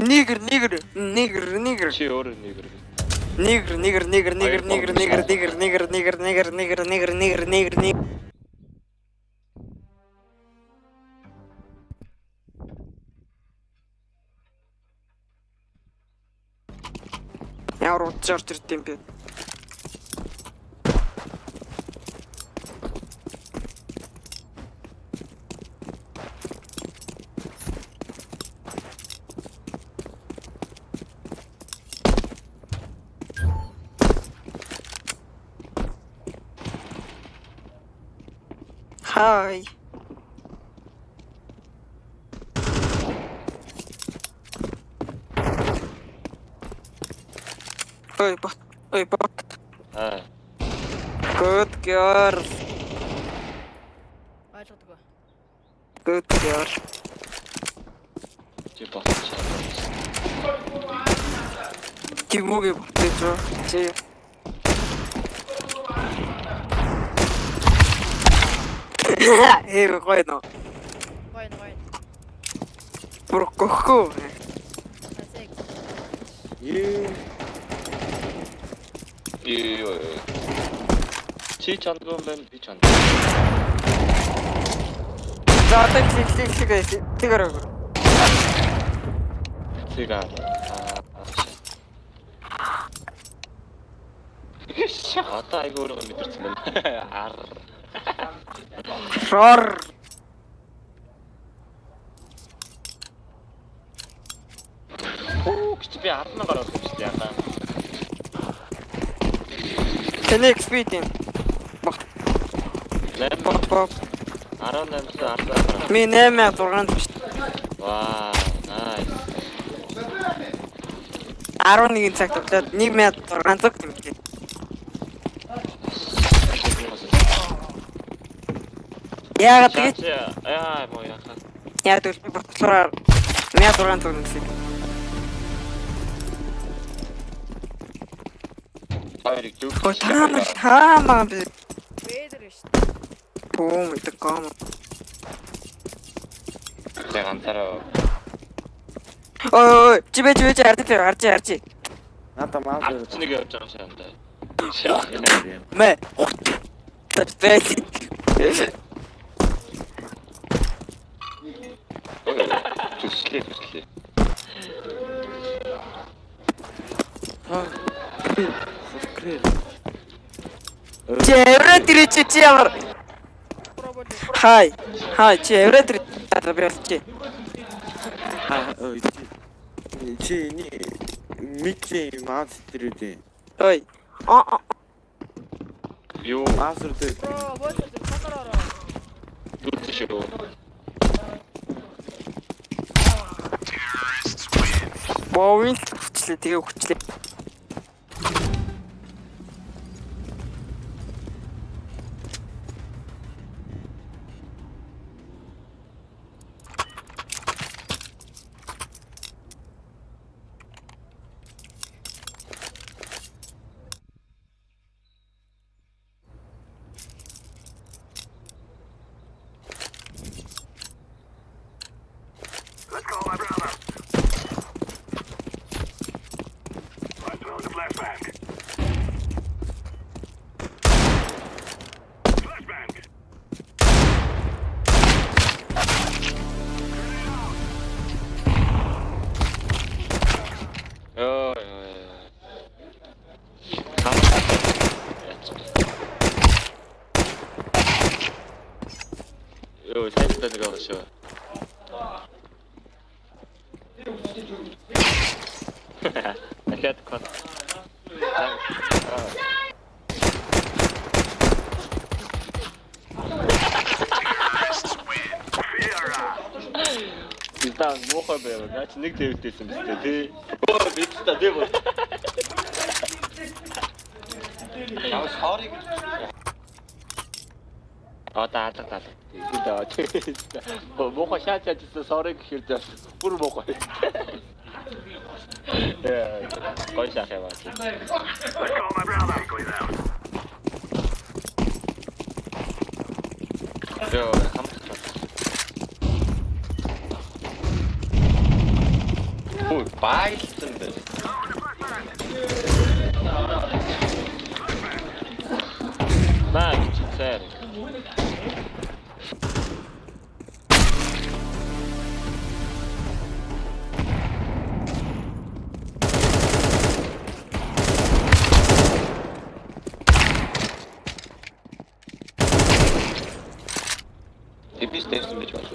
Нигер. Чи өөрөө нигер. Нигер. Ямар удаж орж ирд юм бэ? Hi. Ой, бот. Аа. Good girl. Ойлгодгоо. Good girl. Чи болчих. Тимуги ботэж оо. Чи. Гой но. Гойн. Прокохо. Асек. Юу. Чи чандгүй юм байна, би чанд. За одоо тэгэр. Сега. Одоо айгүй өөрөө мэдэрсэн байна. Ар. Шор. Оо, чи би 10 гараад юм шүү дээ яа. Тэнэ экспидийн. Бот. 18 гараад. Ми 8600 биш. Вау, nice. 11 цагт оглоод 1600 юм бэ. Яагаад гэж моо яхаа. яагаад гэж бодлоор 1600 гэсэн. Хайрыг дүүх. Ой таамаа би. Бэдэр шүү. Бом это кам. Тэг антараа. Ой, чибэ арчи. Надаа маа. Чи нэг явж байгаа шаандаа. Мэ. Тэт. Түслээ. Чеврэ тричи ямар. Пробуй. Хай, чеврэ тричи табиалчи. Чи ни микли маас тэрүүдээ. Ой. Юу Маасрд Пробуй. Фотороо. дүүт шүү. Боуин хүчлээ тэгээ хүчлээ. Let's go, my brother. I'm throwing the flashbang. Flashbang. Юу сайтай нэг авах шүү. Дахиад код. Таа мохоо байв. Наач нэг дэвтэйсэн биз дээ тий. Оо бид та дэв. Яа sorry гэж. Таалаа. Мохоо шаачаажсэн sorry гэхээр дээ. Бүр мохоо. Гой шахаа баа. Let's go, my brother. Going down. Yo, Ой. Байлсан бэ. Наа чицээр. Эпис дэвсэн байж байна.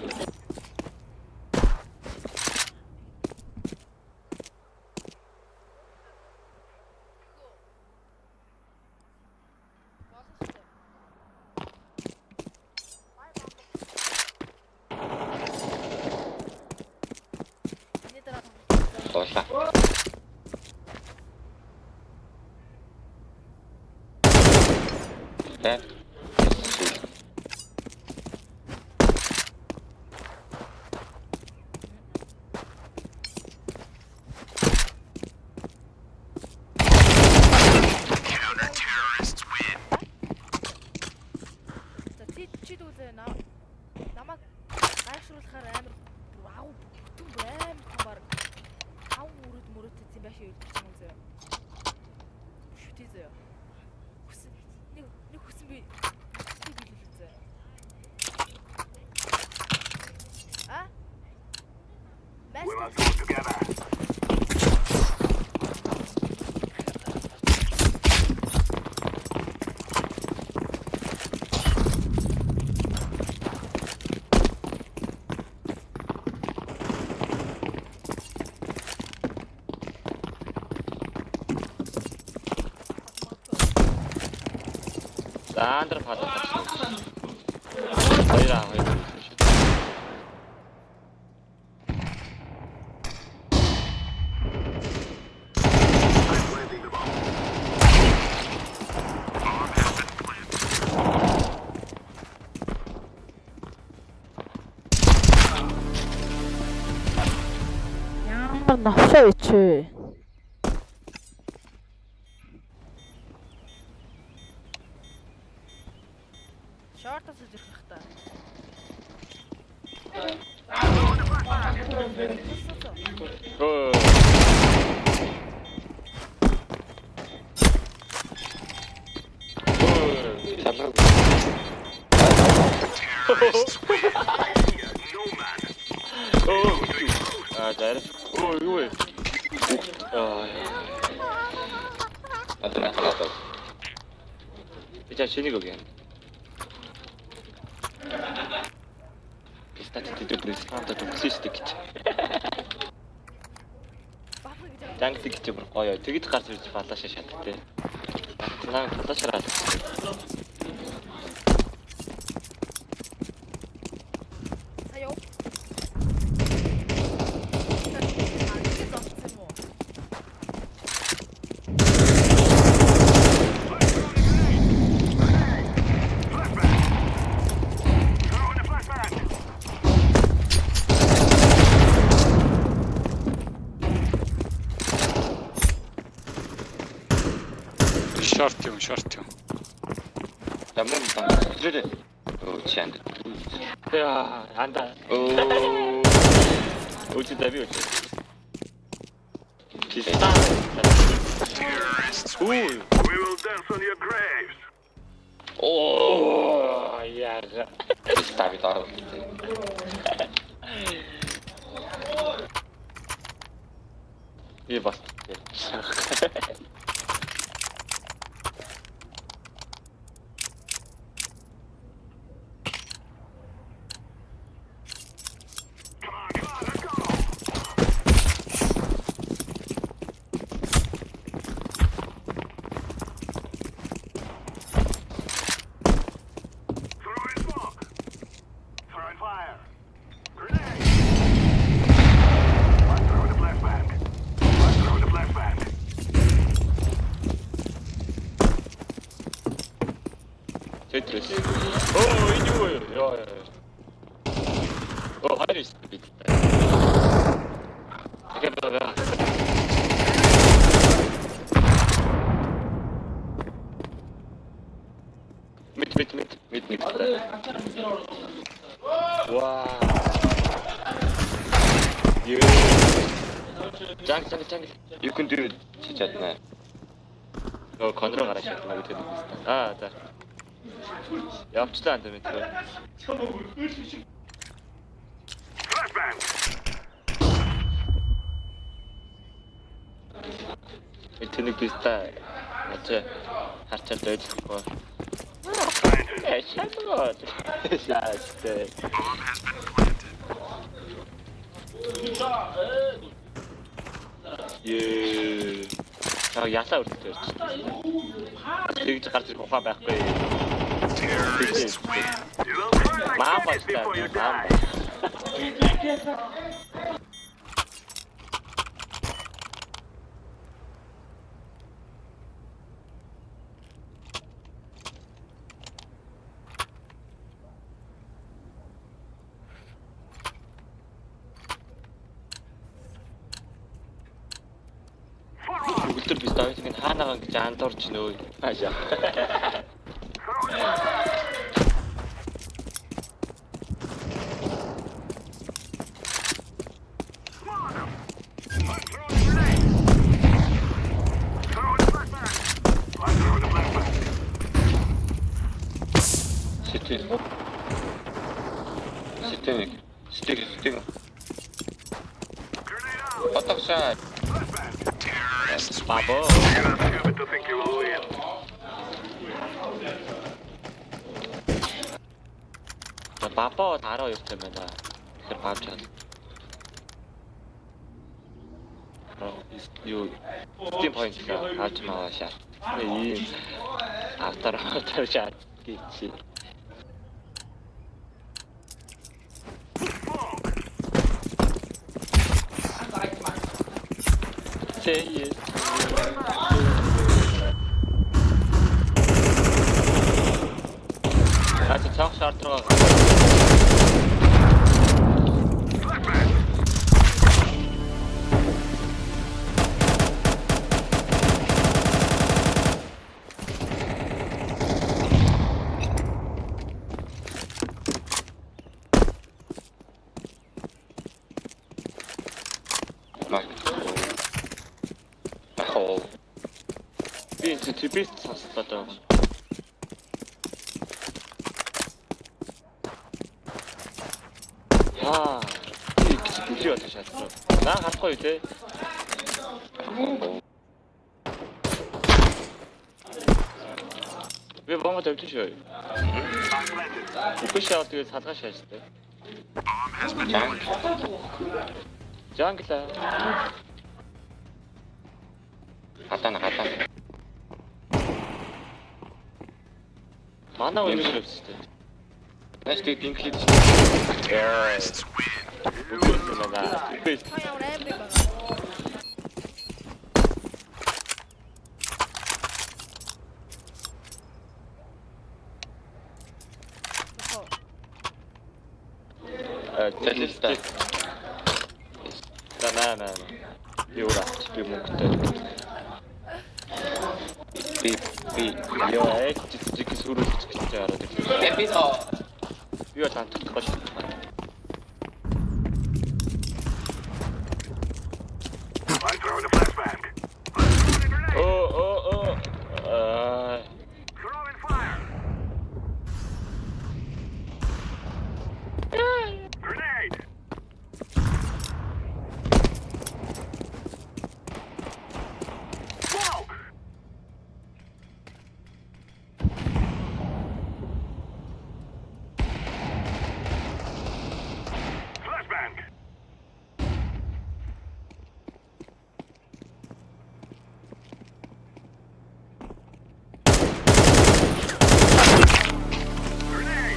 Болоо. Тэ. Чи дүүлээ намайг гайхшруулахаар амар аав бүтэн амар томар ав мөрөд тийм байшаа үлдчих юм зөө. Шүтээ зөө. Хүсэн нэг хүсэн би хэлээ зөө. А? We must work together. Андер падаа. Баяраа. Ямар навшаа ичээ. Шортос ирэх бах та. Daar. Oei. Wat een echt. Weet jij zin ik ook in? Кстати, ты присматривай, это ксистик. Танк тикти бүр гоё. Тэгэд гарч ирж балаашаа шаттай. Наа балаашаа. Аяа. Шорт юм. Ямар юм бэ? Оо чанд. Яа, анда. Оо. Үгүй дави үгүй. Киста. Ой. We will dance on your graves. Оо, яа. Киста витар. И бас. Tetris. Oh, энэ юу вэ? Яа. Oh, хайр шүү би. Тэгээд баа. Мит. Вау. Ёо. Jungle. You can do it. Чичатна. Нөө контрол гараад шатна гэдэг юм байна. За. Явчлаа энэ мэт. Flashbang. Тэнийг бистаа ачаа харчаад байжхгүй. Шатгаа. Шааштай. Ясаа үрдэж байна. Тэгж гарч ирэх ухаан байхгүй. Terrorists win. You will cry like this before you die. Үлдэр бистаа ингэ хаанагаан гэж андуурч нөө. Хаашаа. Стиг. Отогшаа. Бабо. You're not stupid to think you will win. Бабо 12 юм байна. Тэгэхээр бааж чад. Юу Steam point авч маа шаа. Ийм автор шаа гэж. Say yes. Ачаа цаах шаардлага. Typiskt hastat då. Юу болчих шаардсан. Наа харахгүй юу те. Би бомба тавьчих шүү. Үгүй шаа тэгээд салгаж шаажтай. Jungle. Хатана. Манай өнөөр өвстэй. Наш тэг инклид. Terrorists win. Тэлэлтэй. Танаа. Юураач би мөнгөтэй. Би ёо эцэг сүрүүлж гэж хараад ирлээ. Би тоо. Юу таантах бол. I'm throwing a flashbang. Oh. Throwing fire. Grenade. Smoke. Flashbang. Grenade.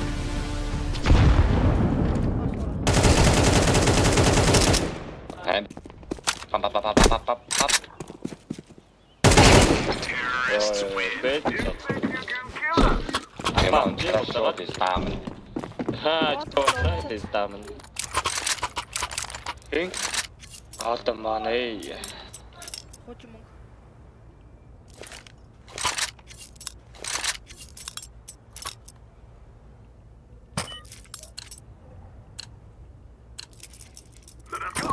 And pop. Terrorists win. Bed. You think you can kill us? Come on, just show this diamond. This diamond. Ink. Money. Хууч мөнгө. Let us go.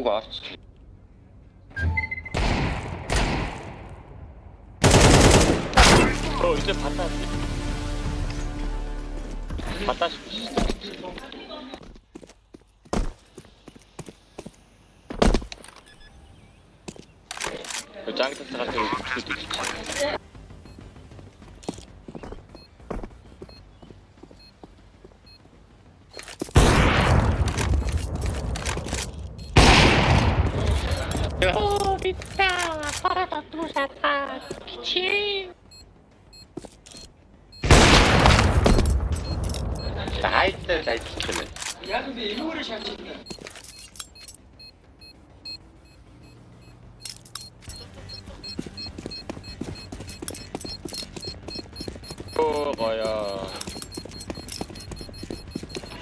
Хамаагүй орчих. 이제 바다 짱 탔어가지고 비타 파라다 투사타 기침. 나이트 치네. 야 근데 이거를 잘 치네. 뭐야?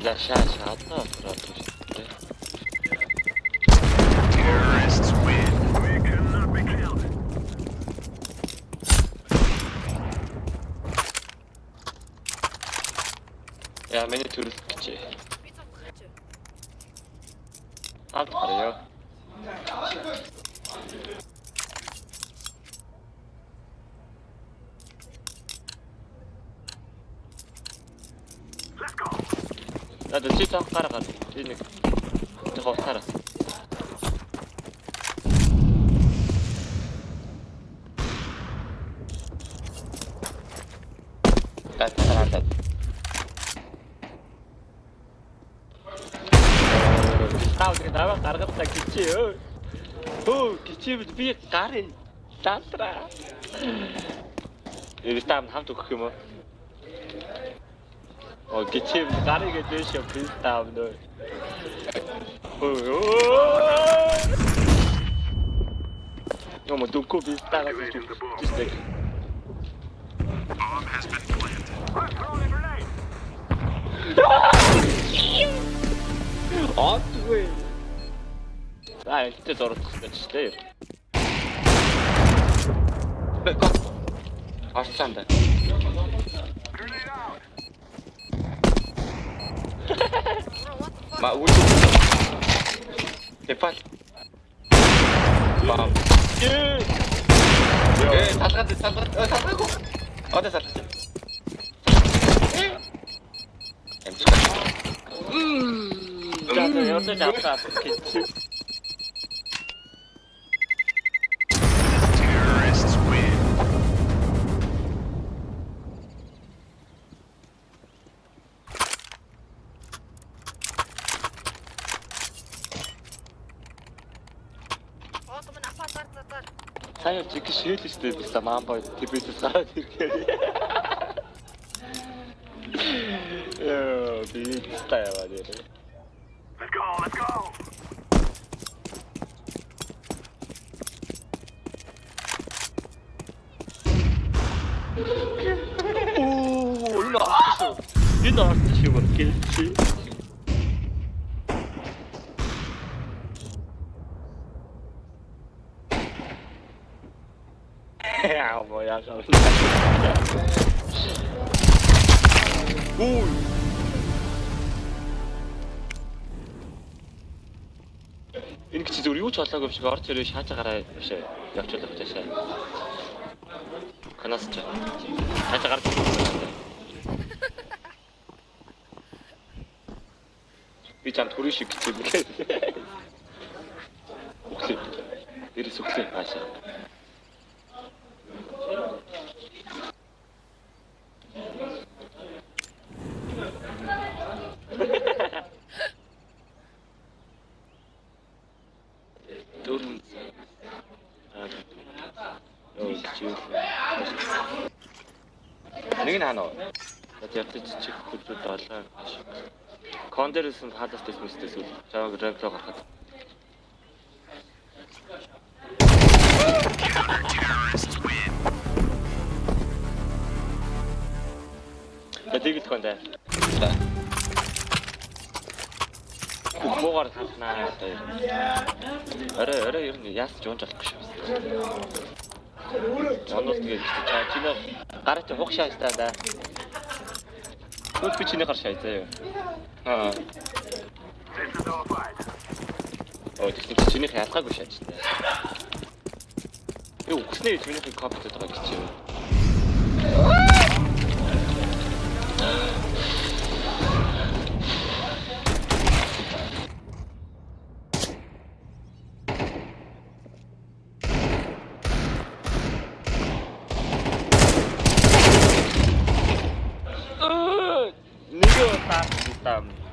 야 샤샤다 그렇지. Terrorists win. We cannot be killed. 야 메뉴 들었지? 삐쩍 그랬지. 아 그래요? Let's go. 나도 진짜 깔아가지고 뛰는 저거 살았어. 나타난다. Tao 나와 가르갔다 기치요. 기치면 비에 가래. 짠트라. 이 스타임 함도 그거 기침 가리게 되셔 비슷함들. 이거 뭐 두고 비슷하다 Activating the bomb. 비슷해. Bomb has been planted. I'm throwing a grenade. 아, 왜? 아, 진짜 저렇다, 진짜. 까? 아, 진짜 안 돼. Grenade out. 마, 우리 대판. 빰. 예, 다 타고. 어디 다 타지? 자, 여태 잡다, 그치? Terrorists win. 또 맨날 아파. 사연 찍기 싫을 수도 있어. 마음껏 디베이트 살아야 되게. 야, 비슷해요, 맞아요. Let's go. Let's go. 오, 올라왔어. 이 나왔어, 지금 겠지. 야, 뭐야, 저. 오. Энэ чи зүгээр юу ч болоогүй шиг орж ирээ шааж гараа бишээ явчихлаа бишээ. Канаас ч шааж гарч ирсэн. Би чам төрийн шиг гэж юм. Окей. Дээрээс окей хаашаа. Дөрөв. Нэг нь ханаа. Тэгээд чих хүчтэй болоо. Кондерсэн хадастай смэстэйс үл. Жааг рэпло гаргах. Terrorists win. Тэгээд кондэ. Буугаар хаснаа одоо. Орой ер нь яасан ч унж болохгүй шүү. Жонос тэгээд чиний гарч хугшаа стаа да. Goed би чиний гар шаажаа юу. This is our fight. тэгсэн чиний ялгаагүй шаачтай. Үгснээ чиний компьютер байгаа гэж юу?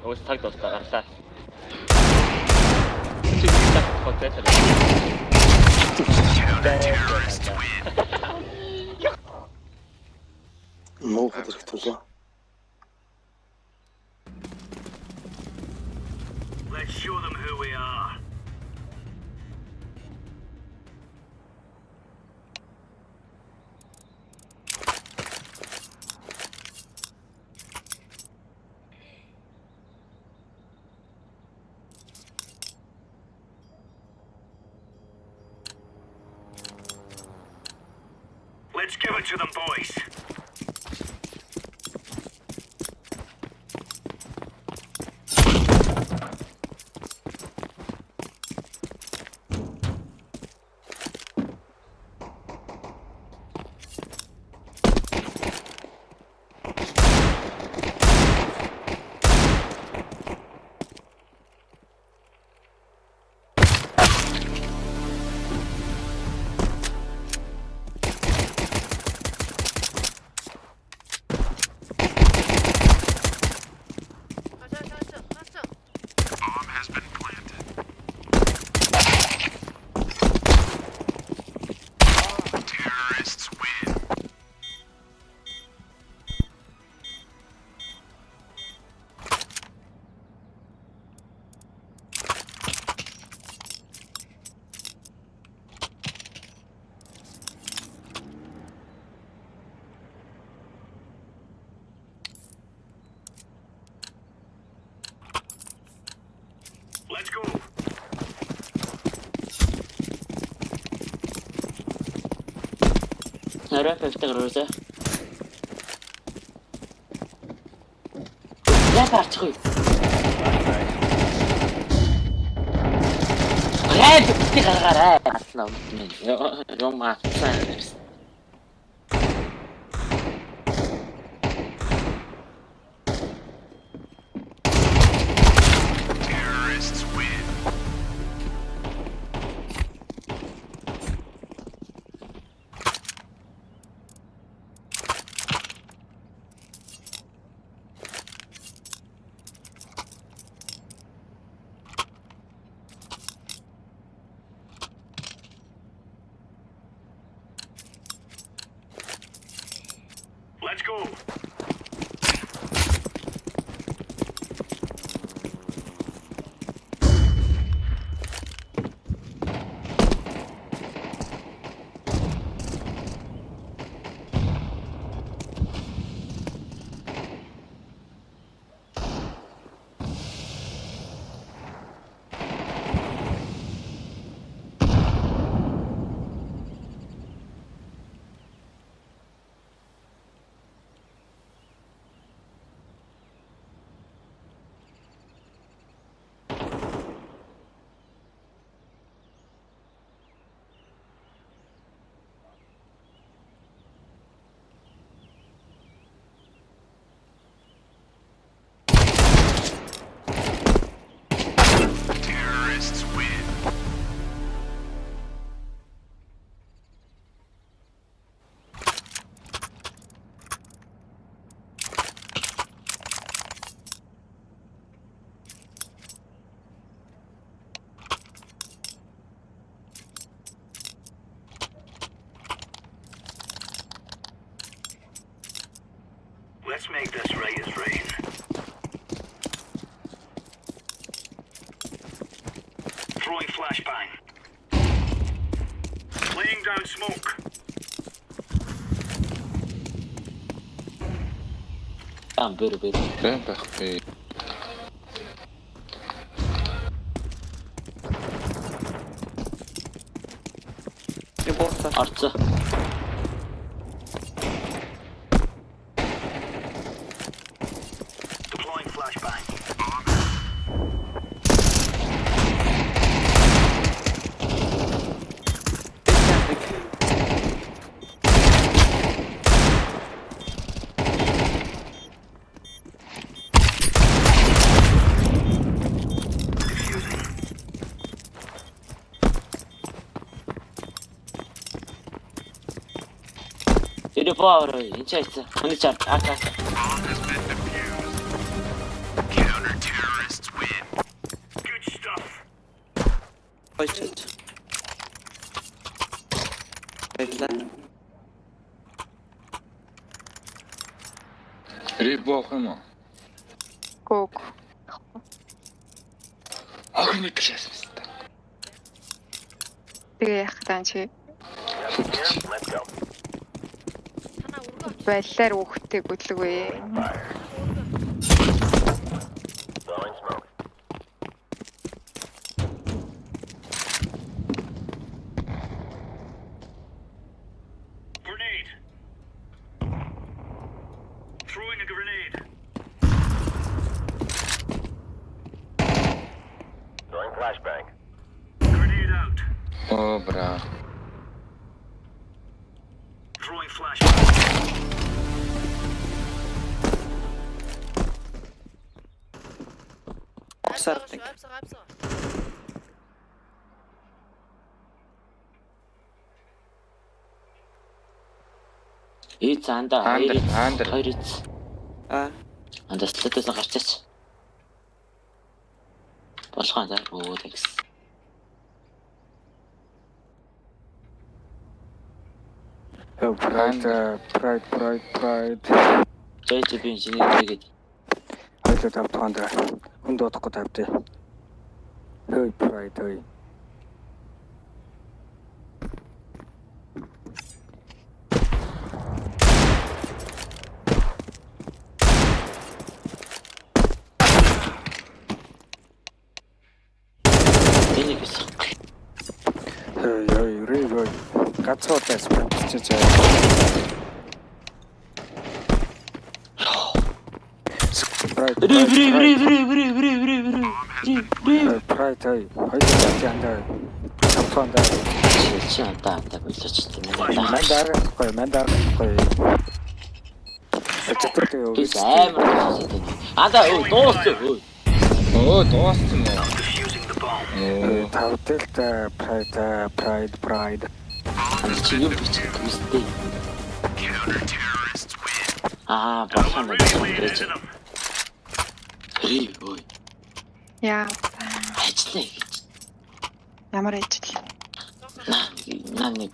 Ось так доста гарлаа. Чи так хотел. Муу хэрэгтэй. Let's show them who we are. Let's give it to them, boys. Let's go. Арай фэлтэгрөөсэ. Я парчгүй. Арай битгий гаргаарай. Атлаа өмнө. Юм маацсан. Let's go. Let's make this right as rain. Throwing flashbang. Laying down smoke. Бэр. Бэн байхгүй. Арцаа. Deploying flashbang. Эри боор энэ ч айцсан. Хүний чар аака. Очиж. Баярлалаа. Рибох юм уу? Гог. Охины класс мэт. Тэгээ яах гэдэг чи Танаа өргөө авч. байлаар өөхтэй гүдлэггүй. Grenade. Throwing a grenade. Throwing flashbang. Grenade out. Оо бра. Throwing flashbang. Сардаг. Авсаа. Анда Андер. хоёр иц. Аа. Анда слэтээс гарчаач. Болгоо за оо тэгс. Pride. Жийж би инженер хийгээд Хоёлоо тавтгаанд хүн дуудахгүй тавьдээ. Pride. энийг гэсэн. Рэй. Гацоотаас бэлчиж. Pride. Хоёлоо яндаа. Тавтгаанд Чи анда болооч тийм мандаарахгүй. Чөтөртэй би амар хэсэдэг. Анда дууссан. Оо дууссан юм уу? Defusing the bomb. тавталтай Pride. Чи юу бичих үстэй. Бахан байж Them. ой. Яа. Ажлаа гэж. Ямар ажил? Наа нэг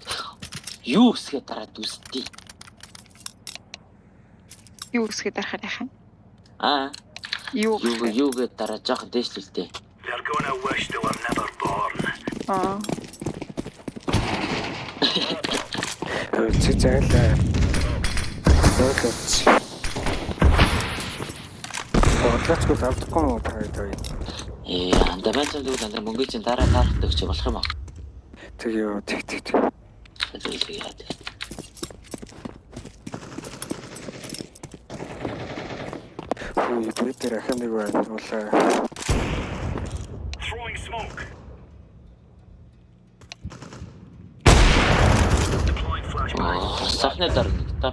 юу гэсгээ дараад үстэй. Юу үсгээд дарахаар яхаа? Юу Юу гээд дараа жоох дээшлэлтэй. They're gonna wish they were never born. Аа. Чи зайлаа. Одлоцгүй тавдахгүй юм Pride. Анда байцаа дүүд анда мөнгө чинь дараа таарахдаг чи болох юм аа. Тэгээ. Тэгээд Twitter ахмиг байна. Throwing smoke. Deploying flashbang. сахны дарна та.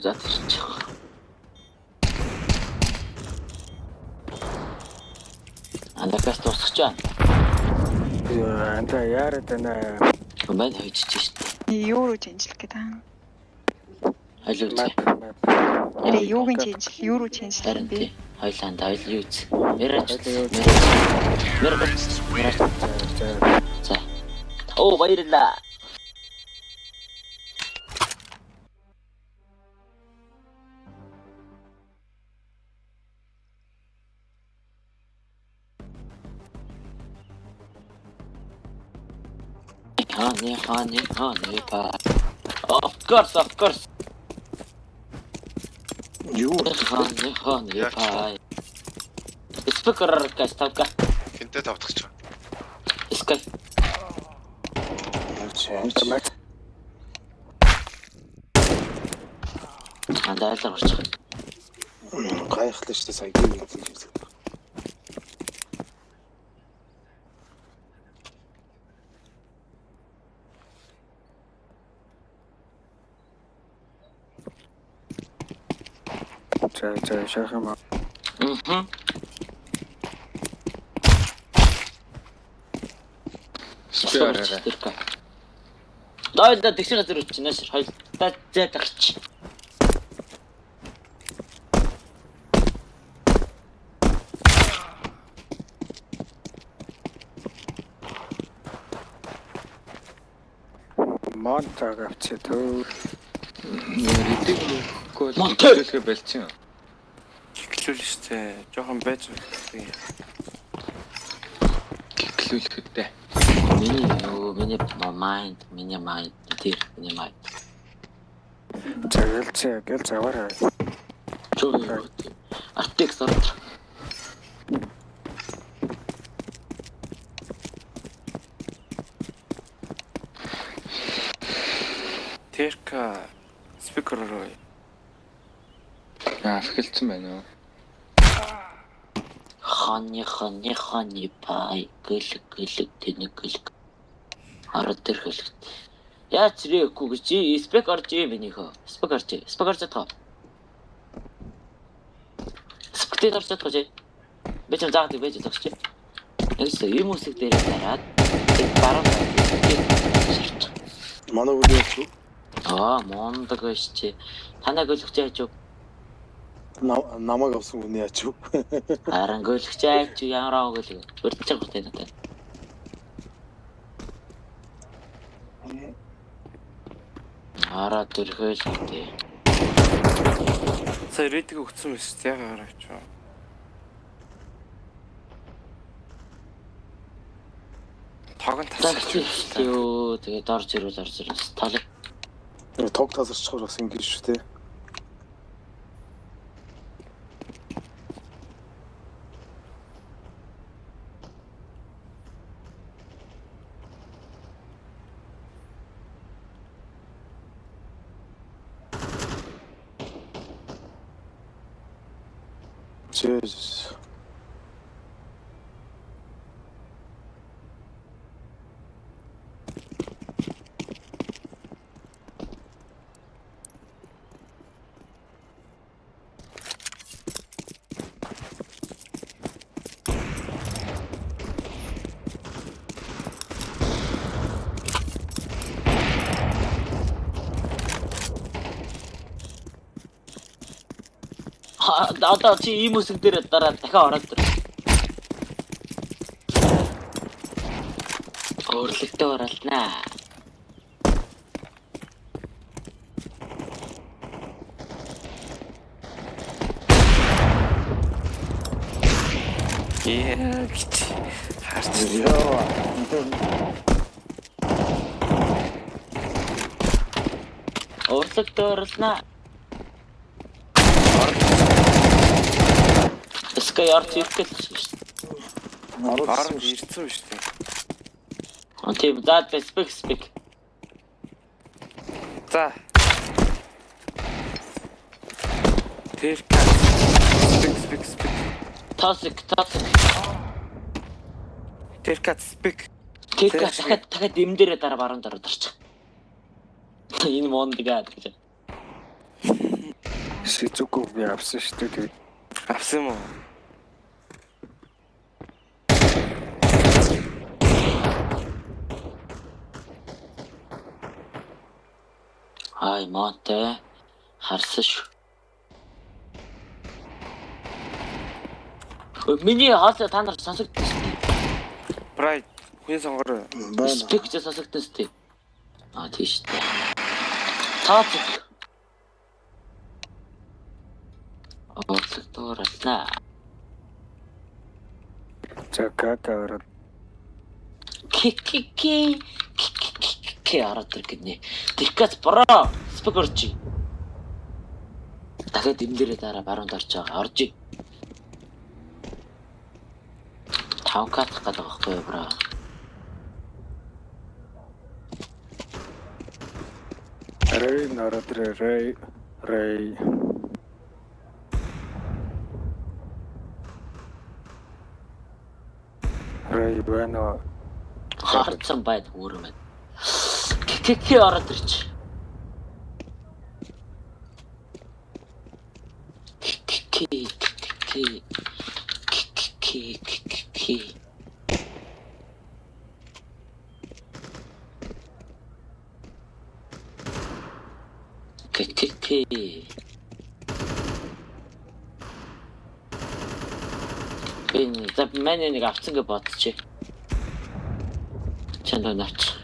Затчих. Андакас тусч байна. Анда яарад байна. Мэн хийчих шүү дээ. Юу руу ченжлэх гэдэг юм? Алуу. Тэрээ юуг нь ченжлэх? Юу руу ченжлэх юм бэ? Хойланд айл юу ч. Мэрэж. За. Оо баярлаа. Honey, pa. Of course. Юу Honey, pa. Speaker ka ставка. Хинтээ тавтах ч. Скай. Чамд Андайлар орчих. Гайхлаа шүү дээ сая гин гэж хэлсэн. за шахам. Спиараа. Дайда тэгшээ газар үуч нааш хоёлаа зэ гарч. Монтаг авчи төө. Нэдэг өгөхгүй Монтаг! хэлэхэ болчихсон. Эхлүүл штэ. Жохон байж байгаа. Гэхлүүлэхдээ. Миний майнд тэр миний майнд. Гэл заваарай. Чөө. Артекс ордор. Тэрка спикер руу. Эхэлсэн байна уу? Хани пай гэл тэнэг. Ард тэр хэлэт. Яач рэхгүй гэж спек орж минийхөө. Спек орж таа. Спектэ орж таа гэж. Би ч заадаг байж тагч. Яасан юм үсэг дээр дараад баруун талд. Манай үеэс мондаг биш чи. Танайг өлгч яаж юу? намайг авсан хүн яач юу? Харин өлгч яаж юу ямар өлг. Урдч байгаа гэдэг надад. Араа тэрхэл гэдэг. Сая редиг өгсөн мэт яагаар авч. Тогон тасч юу тэгээд орж ирүүл талыг. Тог тасарчхаар бас ингэж шүү дээ. Jesus. Одоо чи ийм үсэг дээр дараа дахиад ороод ир. Өөрлөгтөө оролтнаа. Гэж харж. Өөрлөгтөө оролтнаа. Скай арт иртэл шүү. Ард ирсэн биш үү? Тийм дат спек. За. Тэрка спек. Тасик. Тэрка спек. Тэрка дахиад дэмдэрээ дараа баруун дараа дарчих. Энэ мондгаад гэж. Шизуку би авсан шүү дээ. Авсан юм уу? Ай маатай харсан шүү. Миний хаалт та нар сонсогдсон. Прайд хүн сонгороо. Спек ч сонсогдсон тий. Тийш дээ. Таац. Өөрлөгтөө оролтнаа. Чакатаар Ки араад иргэнэ. Тэркэс бро спекорчи. Дахиад дэмдэрээ дараа баруун дарж байгаа. Оржи. 5 кат гэдэг байхгүй юу бро? Рэй наратре Рэй. Рэй байна. Харцсан байд өөрөмөд. Кики ороод ирч. Кики. Энэ зав манай нэг авцсан гэж бодчих. Чанд наач.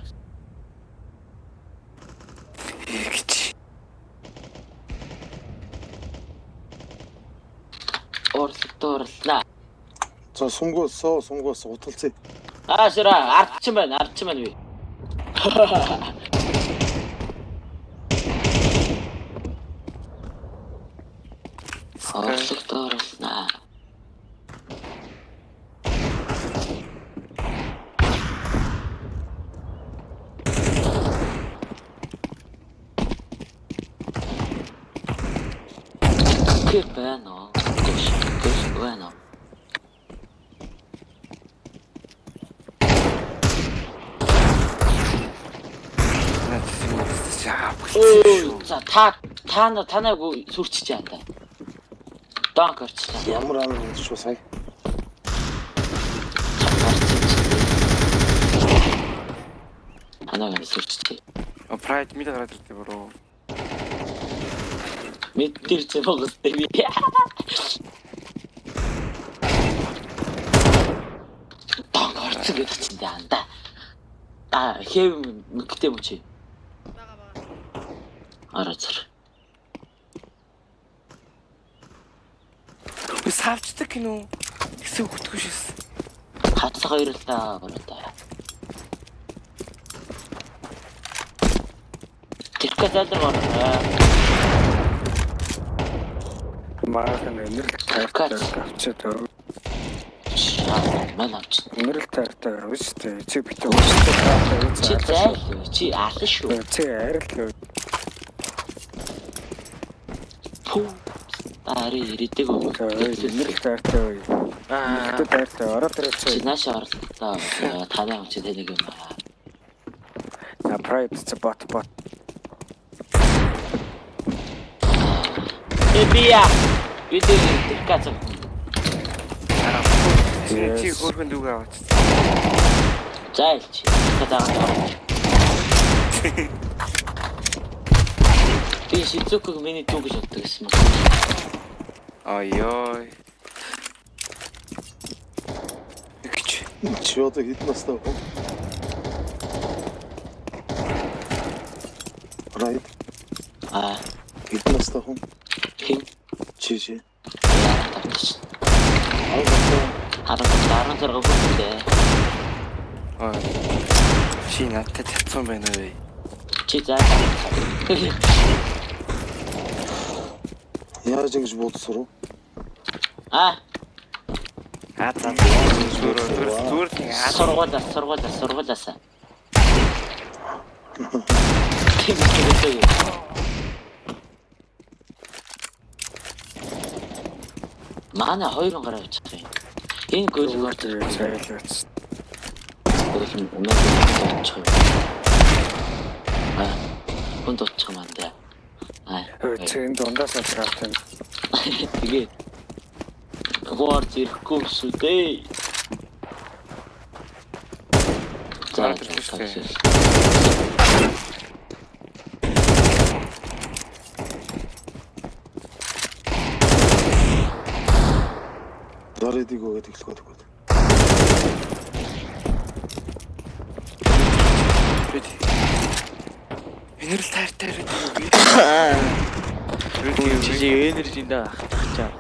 Игч. Орлоо. За сунгуусоо уталцъя. Сара ардчин байна би. Орлоо. Qué bueno. Qué bueno. За танаагүй сүрчиж яана. Донк орчлаа. Ямар амин шүү сая. Танаагаа сүрчиж. Прайд мид гараад ирдэ бро. Мэдэрч байгаатай би. Донк орчих гэж чинь яанда. Хэв мэгтэй мөч. Бага. Арацар. Савчдаг кино. Хэсэг хөтгөө шээс. Хатсаа хоёр л таа гоо. Тэрхүү залдар байна. Маахан нэрэл таартай авчаад өө. Манай авч. Нэрэл таартай өстэй. Чи битээ Чи аль шүү. Чи арил. Ари ирээдэг үү? Нэрэл таартай. Нэрэл таартай ороод ирэх. Чи нааш орлоо. Танаа авч тэнэг юм байна. На прайд ч бот. Бия. Видео тэркац. Чи хөргөн дүүгээ аваач. Зайлч. Би шицүүг миний дүүг шатдаг гэсэн юм. Ой. Игч. Чи одоо хэд настай вэ? Right. Хэд настай хүн? Хин. Чи. Хараа зэрэг өгдөө. Чи надад татсан байна уу? Чи заа. Яаж ингэж бодсороо? Сургуулаас. Манай хоёр гараа авчих юм. Энэ гөлөг зайлаач. Хүн дутчих юм даа. Чин дундаас авчихсан. Тэгээ. Гоор зэрэхгүй шүү дээ. Дараадаг өгөөд эхлэх гээд. Энерл таартай би. Чи энержи да хатчихаа.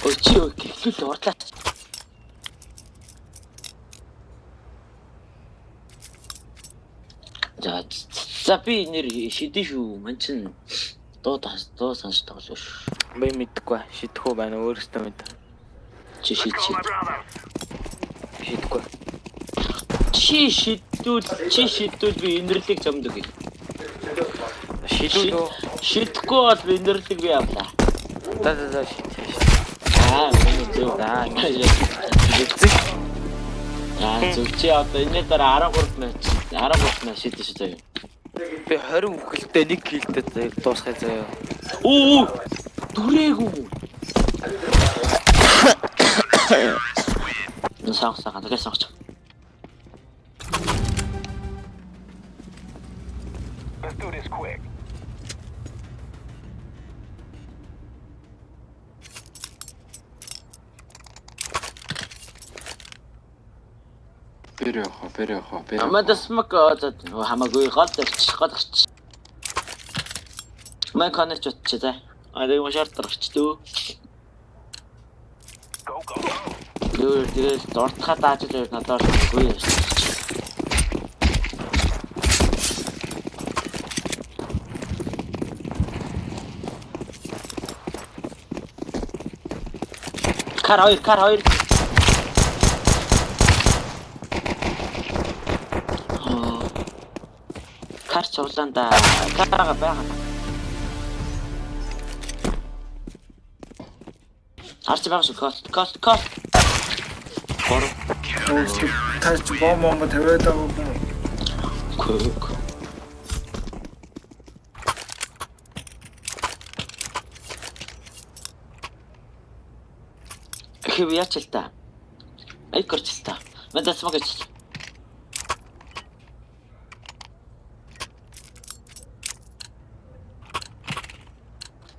Ой чи гэхэл урлаач. За би нэр шидэн шүү. Ман чин дуу сонсож тоглоо шүү. Би мэдгүй шидэхгүй байна өөрөөсөө мэд. Чи шидэж. Шидэхгүй. Чи Чи шиддүүл би инэрлэг зомдог. Шилүү. Шидэхгүй бол би инэрлэг би авлаа. За шид. Зөв. Зөв чи одоо энэ дараа 13 матч шидэж заяа. Би 20 үхэлтэй 1 киллтэй дуусгая заяа. Оо! Дүрээгүй. Насаахсаа тэгээс авч. Let's do this quick. Перехо. Амада смак хамаагүй гол тавьчих. Мэн коннер ч утчих за. Аа яг шарт гарч дөө. Go. Тэгээд дортхаа дааж л надад үгүй яаш. Кар хоёр. Кар чууланда карага байгаа. Арч байгаа шүү. Кост. Гор. Таач бомб тавиад байгаа юм. Көк. Хэвээ ч л та. Ай корч л та. Мэдээс магч.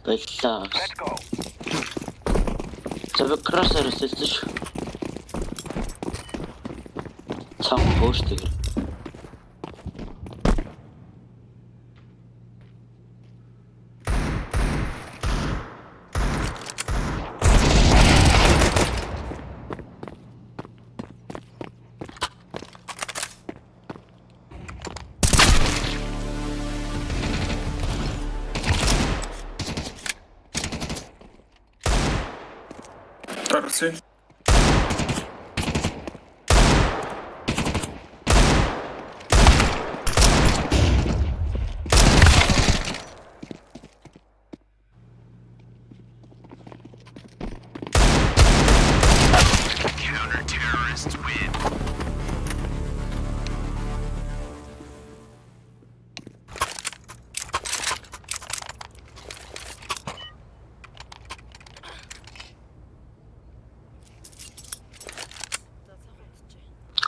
Бэлээ. Let's go. Зөв кроссер сэлж. Цаа поштиг. Тарсан. Counter-terrorists win.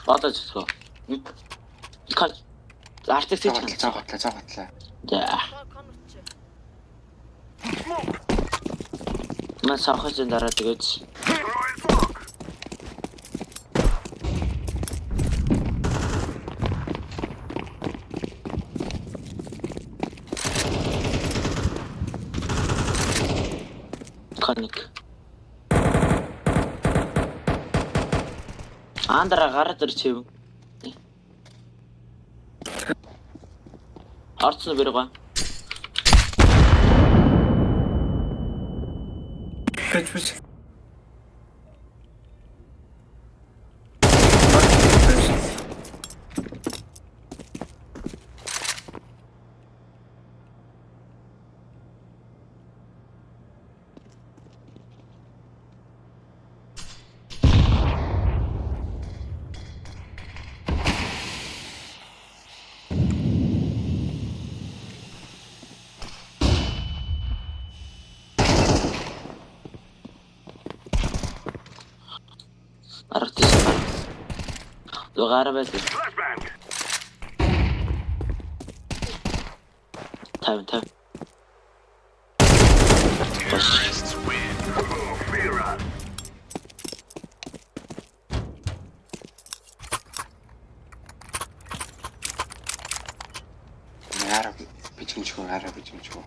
Одоо зөвхөн. Кон. Артик ч Цаагатлаа. За. Коннер чи. Мэн сахаж дараа тэгээд Throwing smoke. коник. Андра гараад ирчихв. Орцсон бэрэг. Качвч. Лугарабэс. Тав. Араб бичимчгүй.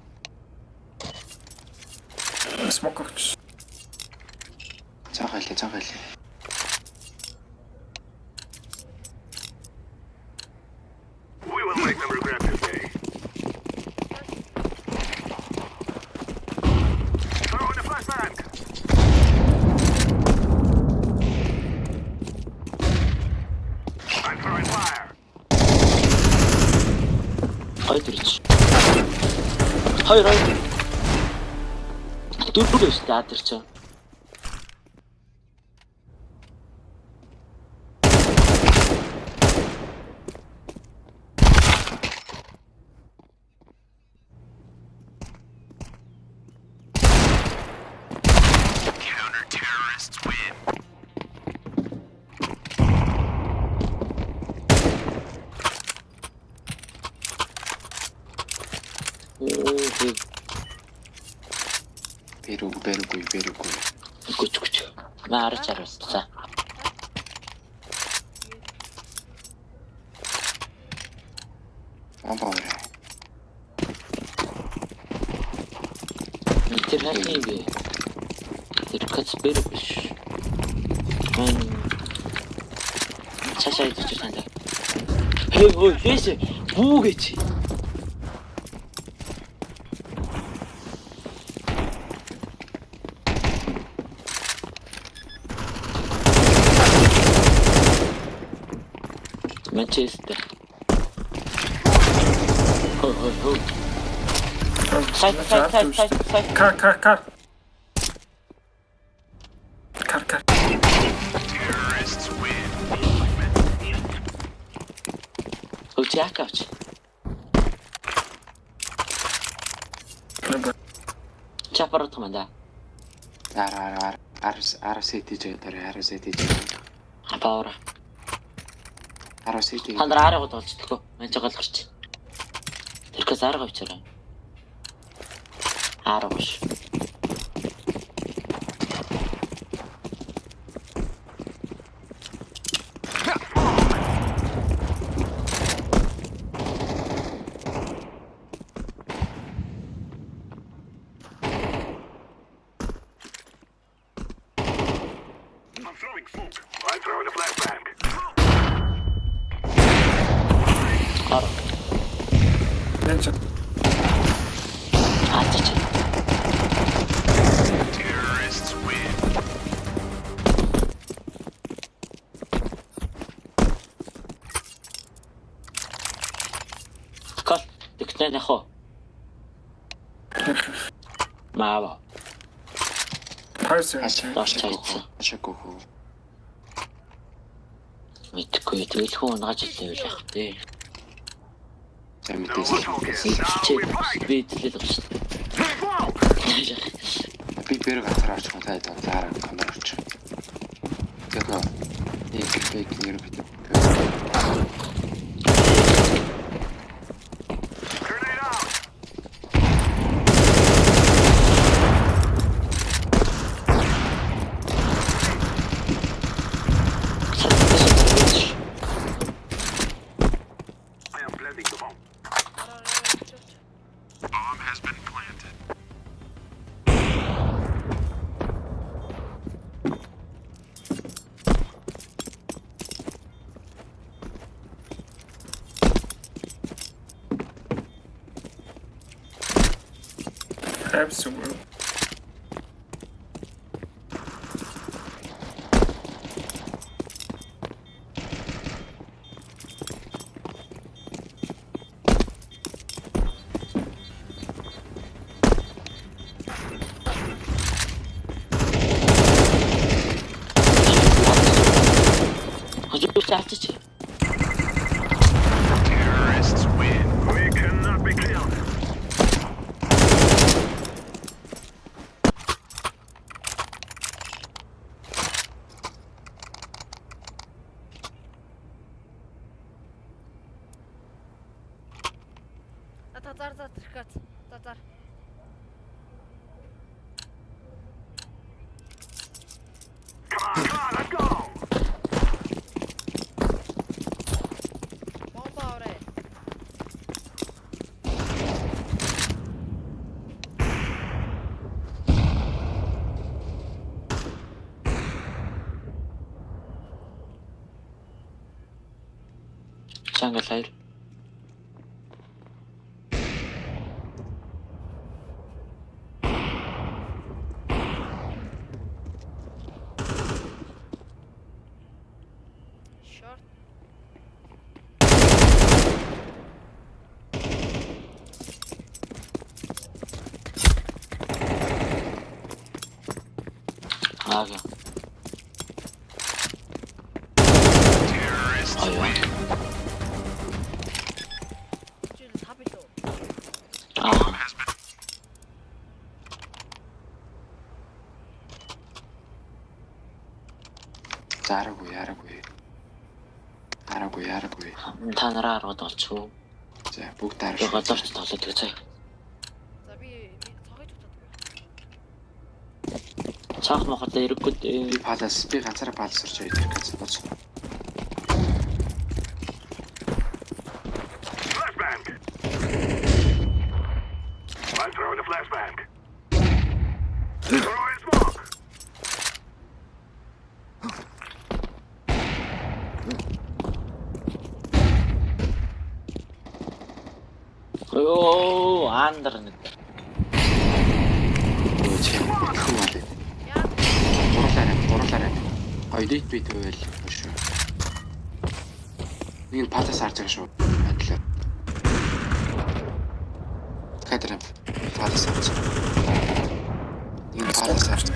Смокогч. Цаагаалаа. We will make them regret this day. Throw in the flashbang. Хоёр ирж. Хоёр. Дөрөв шүү дээ адэр чинь. Беругүй. Гүч. Маарч аруулсан. Амбаарэ. Тэр хашийн би. Тэр кацбэр биш. Цаашаа идэж байна. Хей ой фэшэ бүүгээч. Manchester. Oh. Side. Кар. Oh, Jack out. Чапар томанда. Арсэтиж дээр. Апаора. Арсэтиж. Хандраараа болж төгөө. Манчгаал гарч. Тэрхээс арга авчираа. Аргаш. Кол тэгтээ нахо. Маава. Ашаагүй. Мэдгүй тэгэл хүн унгаж илээ явах тий. За мэдээсэй. Би хэлээд авчих. Би берэг хатараач хонтайд дараа камераач. Тэгэхээр нэг нэр бит. Absolutely. Terrorists win. We cannot be killed. Татар тэрхэт. Татар. Come on, let's go. Бомбаорэ. Jungle fire. Short. Ага. Чи сав илүү. Араагүй. Та нараа аргад олчихоо. За бүгд дараа. Би газарч тоглоод үзье. За би цогёж утаадаг. Цаах мохотой ирэхгүй дээ. Би ганцаараа палас орж ирэх гэж бодсон. Flashbang. I'm throwing a flashbang. Throwing smoke. Оо, андер нэг. Гурлаарай. Хоёрыг би тэгвэл шүү. Нэг нь палас харж байгаа шүү. Адлаа. Кадрам. Палас харж. Нэг нь палас харж.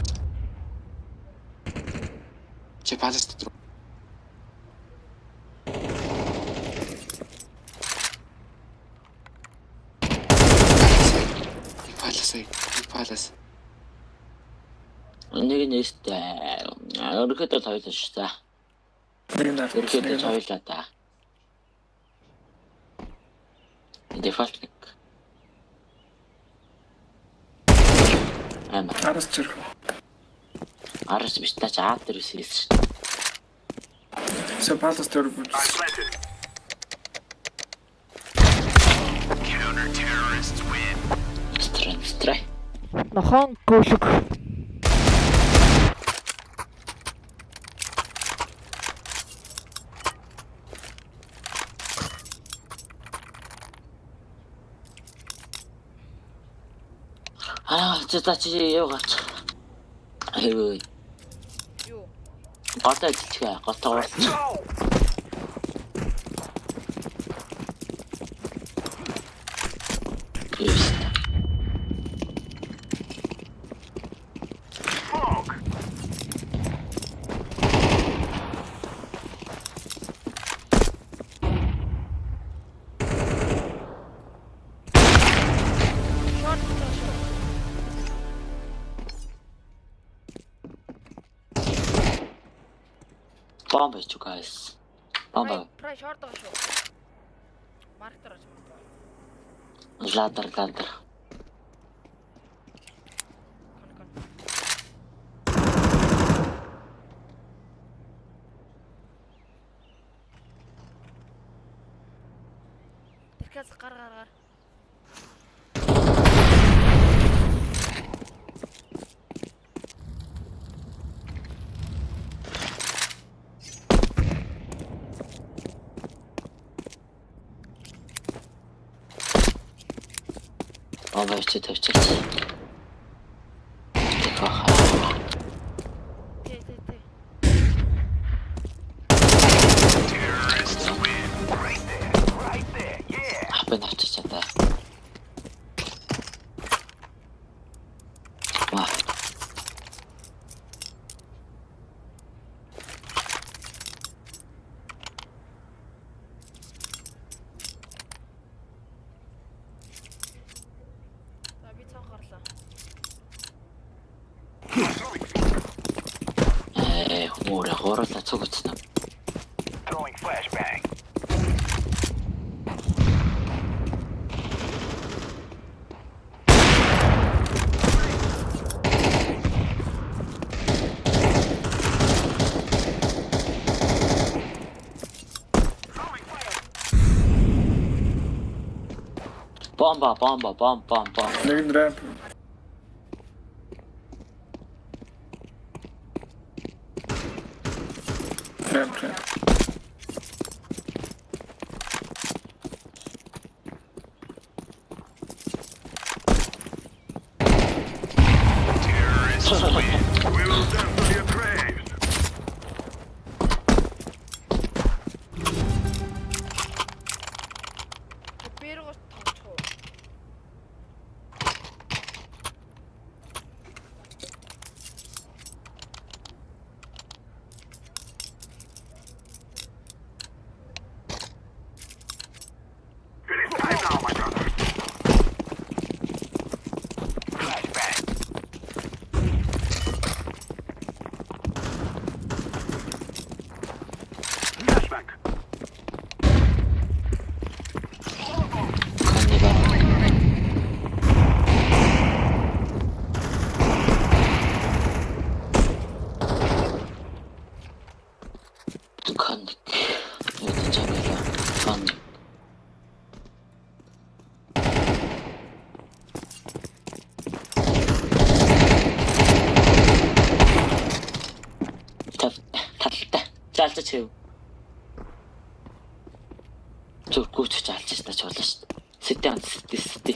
Чи палас дотор. Палас. Нэг нэстэй. Өөрөختөө тойлоо шүү та. Өөрөختөө тойлоо та. Дефолт нэг. Арас чирх. Арас биш та чаад дээр үсээс шүү. Палас дээр бүгд. Counter-terrorists win. Стрэй. Нахан гүшг. Чи юу гарч. Айгүй. Юу? Гото ичгээ, гото уурч. Bomb you guys. Bomb. Прай шорт байгаа шүү. Марктер очив. Ладер. Тэркээс гар. Bomb чи тавьчих. Хапен авчирчаа. Ваа. Хоорлоо цогцсон. Throwing flashbang. Bomb. Нэг драп. Коник. Энд чамаа. Коник. Талтай. Залж чив. Зүрхгүйч залж чана ч болно шүү дээ. Сэтэ.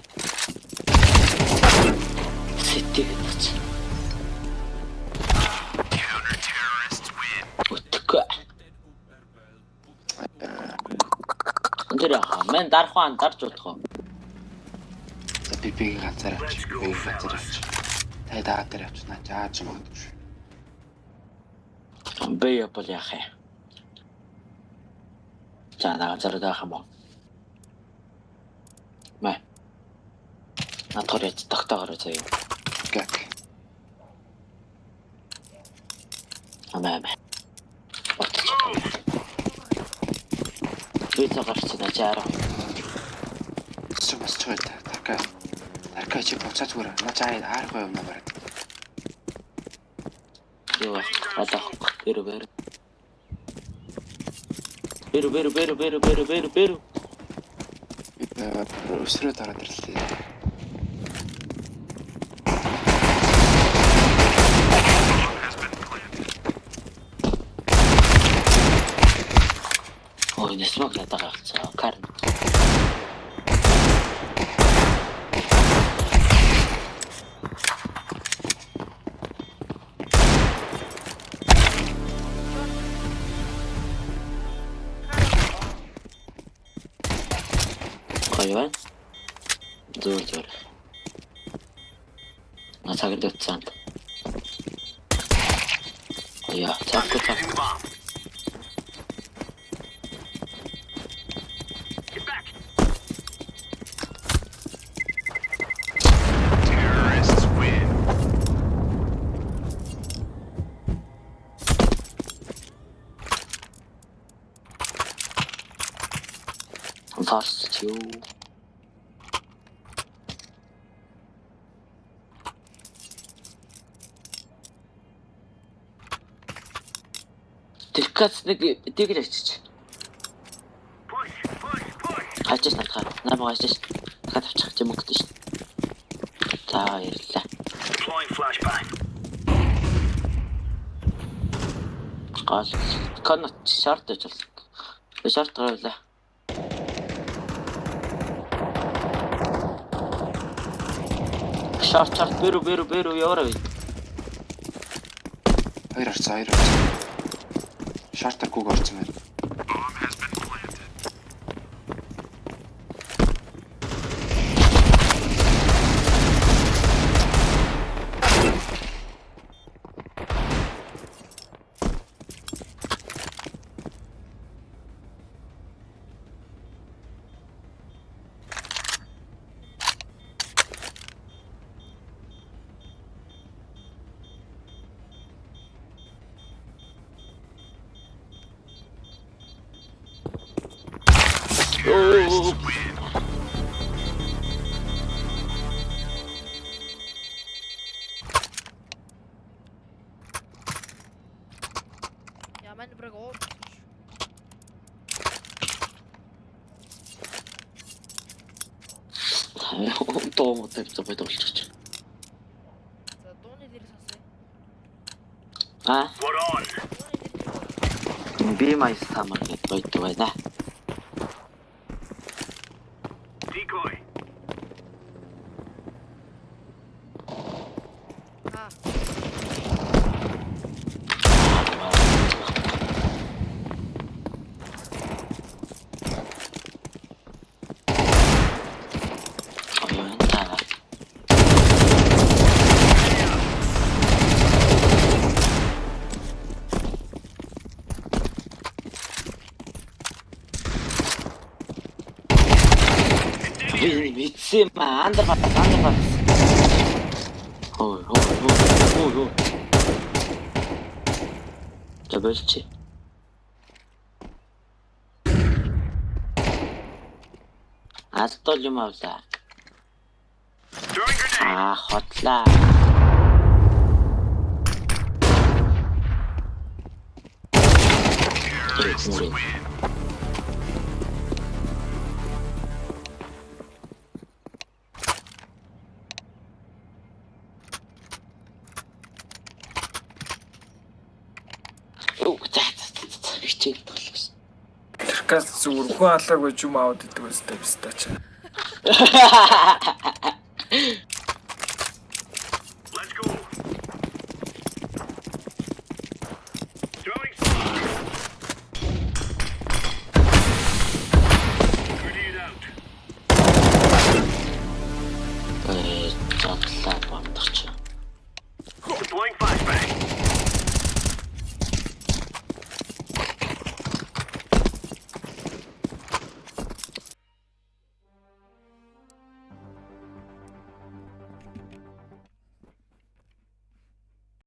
Сэтэ гэж. Утга. Эндэрэ мен дархан дарж удах. За би ганцаар авч. Тай даа дээр авчнаа. Жааж магадгүй шүү. Бэя бол яхаа. За ганцаар даах юм уу? Мэ. Наторыч тагтаагаар заяа. Гэг. Амаа. Бид гарч чадаа. Бас чой та. Тарка чи буцаад зүгээр. На жаа ааргүй юм байна. Йоо, атах. Беру. Өсрөө дараад ирлээ. Ой, не смог я tagaться. Карн. Хайван. Зур. На цагт утсан. Яа, цаг. Fast you. Тэркац нэг дэгэр ачиж. Ачиж натгаа. Намаа ачиж. Дахиад авчих юм өгдөө шүү. За ярьлаа. Гал конот шарт ажилласан. Шарт гаргалаа. Шарт беру яваарай. Хоёр орцсон. Шартер гуг орцсон байна. Ja, men bra gå. Тоо тавьчих байд болчих. За дууны дээр сонсъё. А? Би май самар байдаг байна. Decoy. Аа. Вицем андерфас. Ой. Забэлчи. Астол юм авлаа. Хотлаа. Мөрөө. Оо за хичээл тоглож. Тэркас зүгээр хүн алаагүй ч юм аауд гэдэг үстэй бистач.